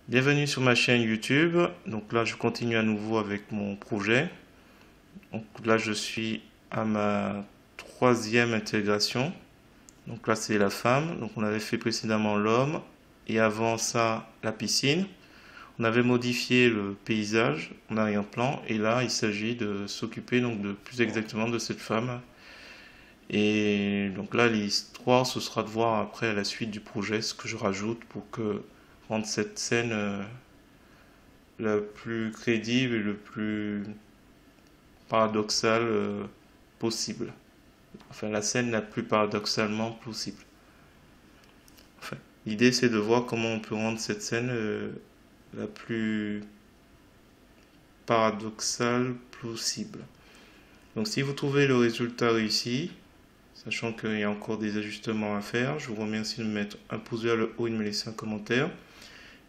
Bienvenue sur ma chaîne YouTube. Donc là, je continue à nouveau avec mon projet. Donc là, je suis à ma troisième intégration. Donc là, c'est la femme. Donc on avait fait précédemment l'homme et avant ça, la piscine. On avait modifié le paysage en arrière-plan et là, il s'agit de s'occuper donc de plus exactement de cette femme. Et donc là, l'histoire, ce sera de voir après à la suite du projet ce que je rajoute pour que rendre cette scène la plus crédible et le plus paradoxale possible. Enfin, la scène la plus paradoxalement possible. Enfin, l'idée c'est de voir comment on peut rendre cette scène la plus paradoxale possible. Donc si vous trouvez le résultat réussi, sachant qu'il y a encore des ajustements à faire, je vous remercie de me mettre un pouce vers le haut et de me laisser un commentaire.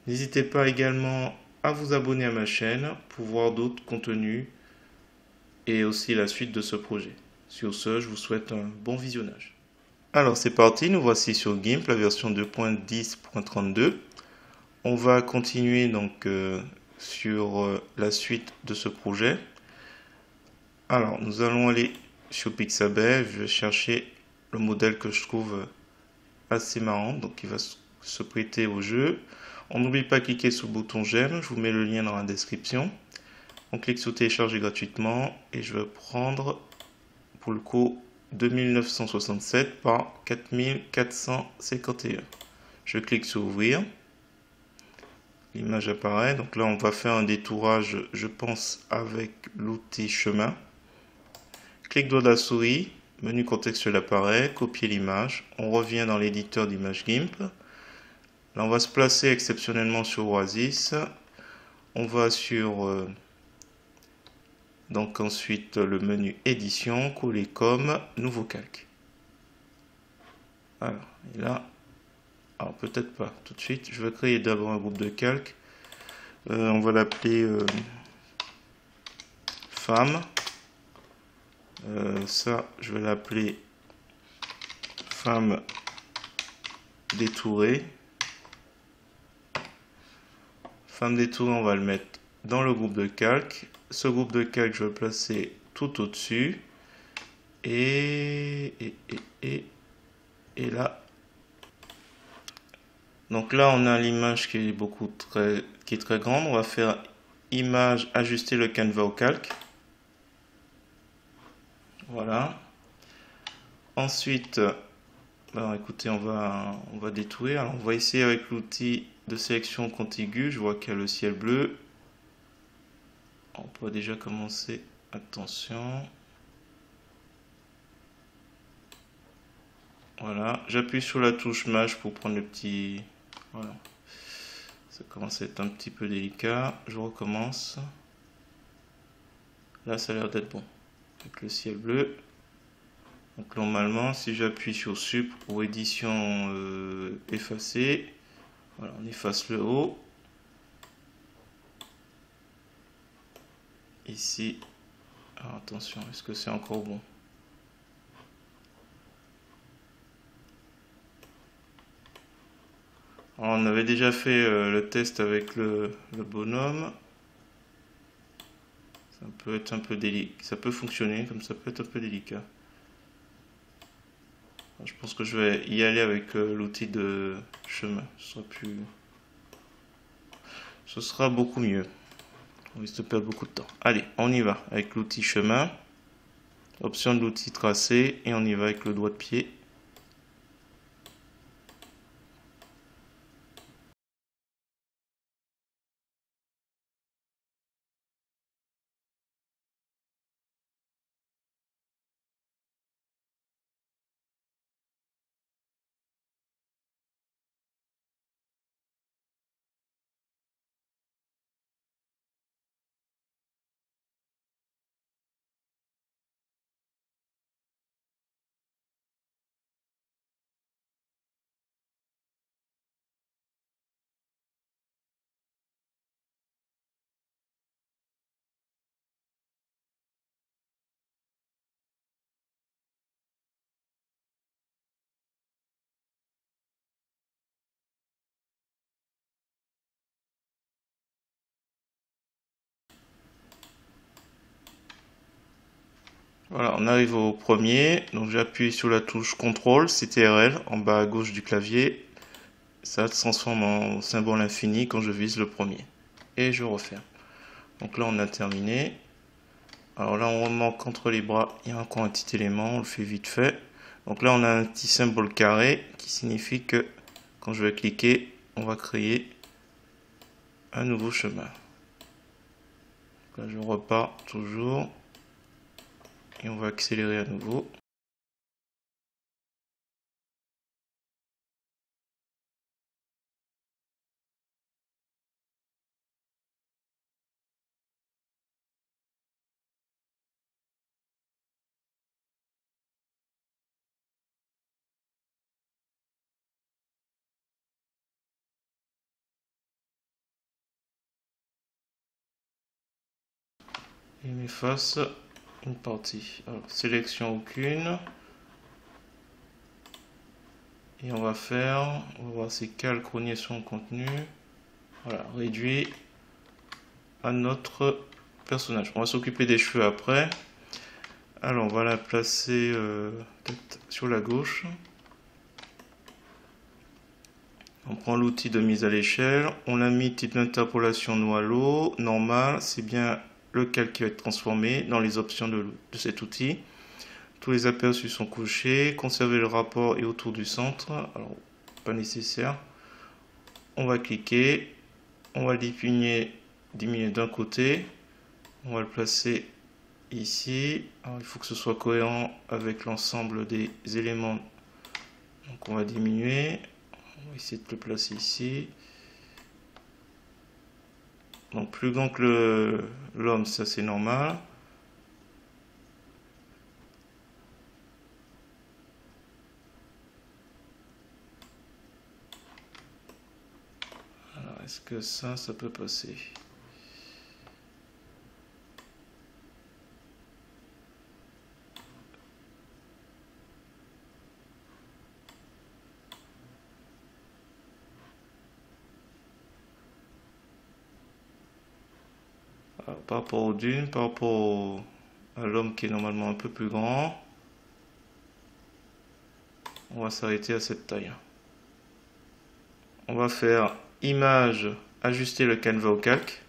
N'hésitez pas également à vous abonner à ma chaîne pour voir d'autres contenus et aussi la suite de ce projet. Sur ce, je vous souhaite un bon visionnage. Alors c'est parti, nous voici sur GIMP, la version 2.10.32. On va continuer donc sur la suite de ce projet. Alors nous allons aller sur Pixabay, je vais chercher le modèle que je trouve assez marrant, donc qui va se prêter au jeu. On n'oublie pas de cliquer sur le bouton j'aime, je vous mets le lien dans la description. On clique sur télécharger gratuitement et je vais prendre pour le coup 2967 par 4451. Je clique sur ouvrir. L'image apparaît. Donc là, on va faire un détourage, je pense, avec l'outil chemin. Clic droit de la souris, menu contextuel apparaît, copier l'image. On revient dans l'éditeur d'image GIMP. Là, on va se placer exceptionnellement sur Oasis. On va sur donc ensuite le menu édition, coller comme, nouveau calque. Alors, et là, alors peut-être pas tout de suite, je vais créer d'abord un groupe de calque. On va l'appeler femme. Ça, je vais l'appeler femme détourée. Femme détourée, on va le mettre dans le groupe de calque. Ce groupe de calque, je vais le placer tout au-dessus. Et là. Donc là, on a l'image qui est qui est très grande. On va faire image, ajuster le canevas au calque. Voilà. Ensuite, alors écoutez, on va détourer. Alors, on va essayer avec l'outil de sélection contiguë. Je vois qu'il y a le ciel bleu. On peut déjà commencer. Attention. Voilà. J'appuie sur la touche Maj pour prendre le petit. Voilà. Ça commence à être un petit peu délicat. Je recommence. Là, ça a l'air d'être bon. Avec le ciel bleu. Donc normalement, si j'appuie sur Sup pour édition effacer, voilà, on efface le haut. Ici, alors attention, est-ce que c'est encore bon? Alors, on avait déjà fait le test avec le bonhomme. Ça peut être un peu délicat, ça peut fonctionner, comme ça peut être un peu délicat. Alors, je pense que je vais y aller avec l'outil de chemin. Ce sera beaucoup mieux. On risque de perdre beaucoup de temps. Allez, on y va avec l'outil chemin. Option de l'outil tracé et on y va avec le doigt de pied. Voilà, on arrive au premier. Donc j'appuie sur la touche CTRL, CTRL en bas à gauche du clavier. Ça se transforme en symbole infini quand je vise le premier. Et je referme. Donc là on a terminé. Alors là on remarque entre les bras, il y a encore un petit élément, on le fait vite fait. Donc là on a un petit symbole carré qui signifie que quand je vais cliquer, on va créer un nouveau chemin. Là je repars toujours et on va accélérer à nouveau. Et il m'efface une partie. Alors sélection aucune. Et on va voir ces calques rogner sur le contenu. Voilà, réduit à notre personnage. On va s'occuper des cheveux après. Alors on va la placer sur la gauche. On prend l'outil de mise à l'échelle. On l'a mis type d'interpolation Noalo, normal. C'est bien le calque qui va être transformé dans les options de cet outil. Tous les aperçus sont couchés. Conserver le rapport et autour du centre. Alors, pas nécessaire. On va cliquer. On va diminuer d'un côté. On va le placer ici. Alors, il faut que ce soit cohérent avec l'ensemble des éléments. Donc on va diminuer. On va essayer de le placer ici. Donc plus grand que l'homme, ça c'est normal. Alors est-ce que ça peut passer? Alors, par rapport aux dunes, par rapport à l'homme qui est normalement un peu plus grand, on va s'arrêter à cette taille. On va faire image, ajuster le canevas au calque.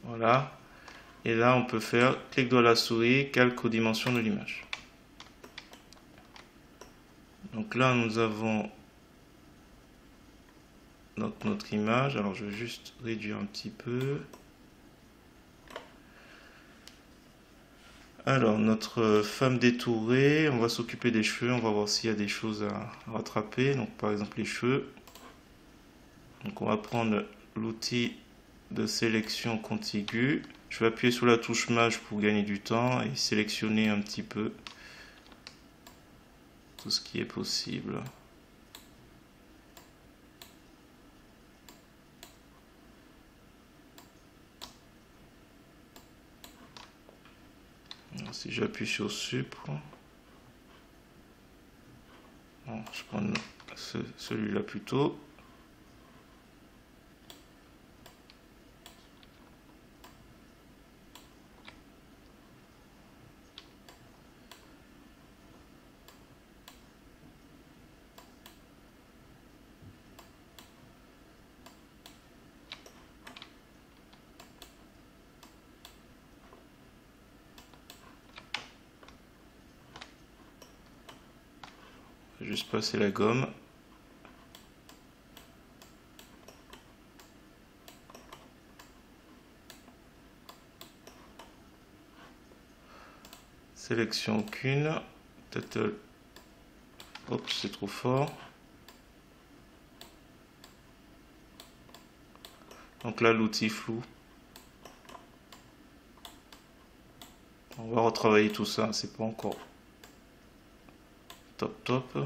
Voilà. Et là, on peut faire clic droit de la souris, calque aux dimensions de l'image. Donc là, nous avons notre image. Alors, je vais juste réduire un petit peu. Alors, notre femme détourée, on va s'occuper des cheveux. On va voir s'il y a des choses à rattraper. Donc, par exemple, les cheveux. Donc, on va prendre l'outil de sélection contiguë. Je vais appuyer sur la touche Maj pour gagner du temps et sélectionner un petit peu tout ce qui est possible. Alors, si j'appuie sur Supre, bon, je prends celui-là plutôt. Juste passer la gomme. Sélection aucune. Peut-être. Hop, c'est trop fort. Donc là, l'outil flou. On va retravailler tout ça, c'est pas encore top.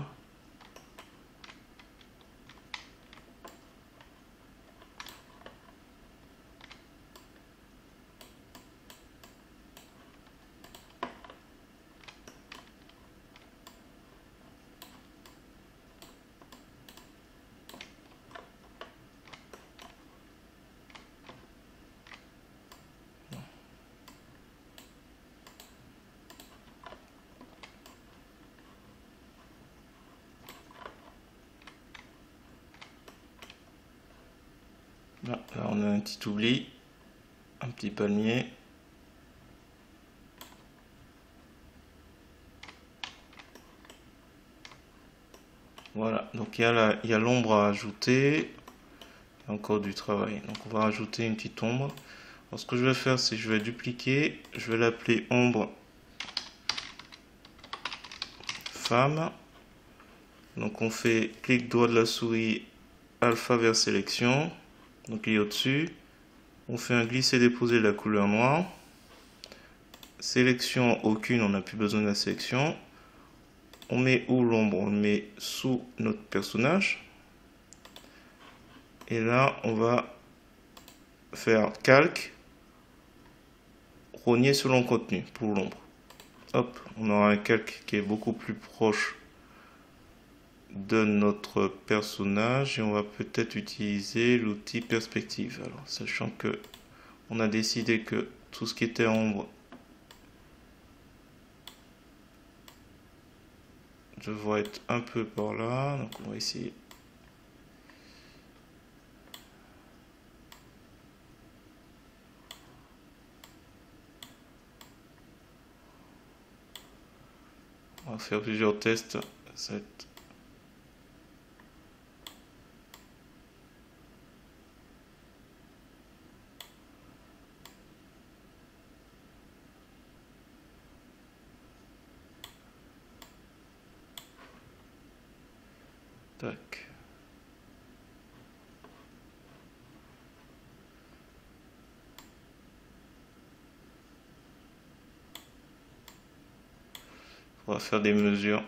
Là, on a un petit oubli, un petit palmier. Voilà, donc il y a l'ombre à ajouter. Il y a encore du travail. Donc on va rajouter une petite ombre. Alors, ce que je vais faire, c'est que je vais dupliquer. Je vais l'appeler ombre femme. Donc on fait clic droit de la souris, alpha vers sélection. Donc il est au-dessus. On fait un glisser-déposer de la couleur noire. Sélection aucune, on n'a plus besoin de la sélection. On met où l'ombre? On le met sous notre personnage. Et là, on va faire calque, rogner selon contenu pour l'ombre. Hop, on aura un calque qui est beaucoup plus proche de notre personnage et on va peut-être utiliser l'outil perspective. Alors, sachant que on a décidé que tout ce qui était ombre devrait être un peu par là, donc on va essayer. On va faire plusieurs tests. Tac. On va faire des mesures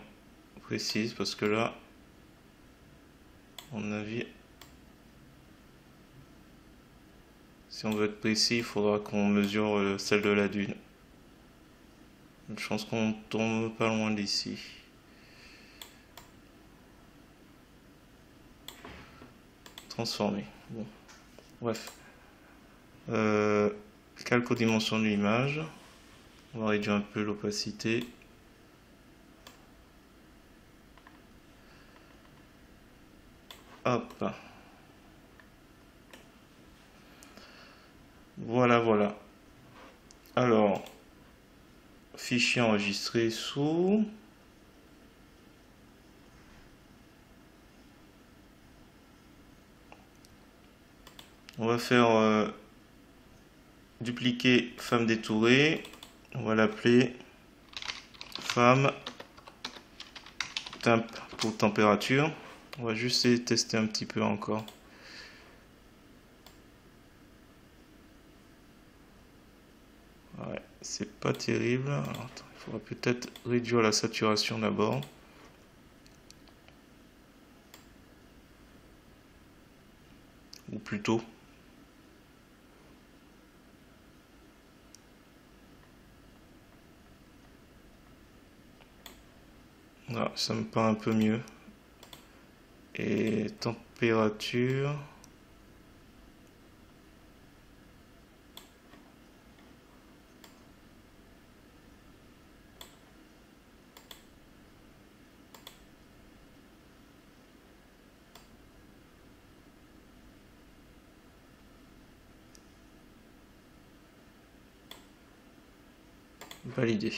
précises parce que là, à mon avis, si on veut être précis, il faudra qu'on mesure celle de la dune. Je pense qu'on tombe pas loin d'ici. Transformer. Bon. Bref. Calque aux dimensions de l'image. On va réduire un peu l'opacité. Hop. Voilà, voilà. Alors, fichier enregistré sous. On va faire dupliquer femme détourée. On va l'appeler femme temp pour température. On va juste tester un petit peu encore. Ouais, c'est pas terrible. Alors, attends, il faudra peut-être réduire la saturation d'abord. Ou plutôt. Ah, ça me paraît un peu mieux. Et température. Validé.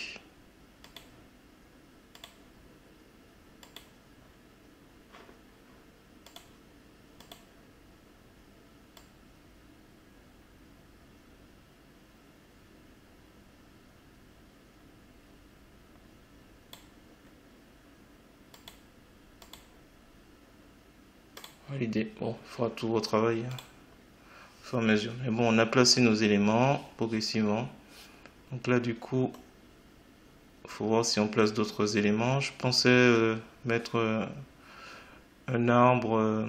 Validé. Bon, il faudra tout retravailler au fur et à mesure. Mais bon, on a placé nos éléments progressivement. Donc là, du coup, il faut voir si on place d'autres éléments. Je pensais mettre un arbre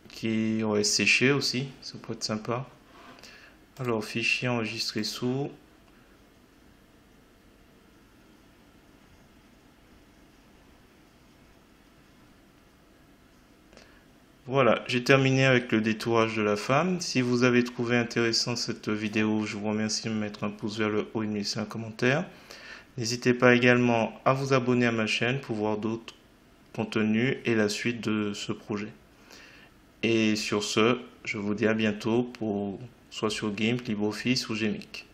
qui aurait séché aussi. Ça pourrait être sympa. Alors, fichier enregistré sous. Voilà, j'ai terminé avec le détourage de la femme. Si vous avez trouvé intéressant cette vidéo, je vous remercie de me mettre un pouce vers le haut et de me laisser un commentaire. N'hésitez pas également à vous abonner à ma chaîne pour voir d'autres contenus et la suite de ce projet. Et sur ce, je vous dis à bientôt pour soit sur GIMP, LibreOffice ou GMX.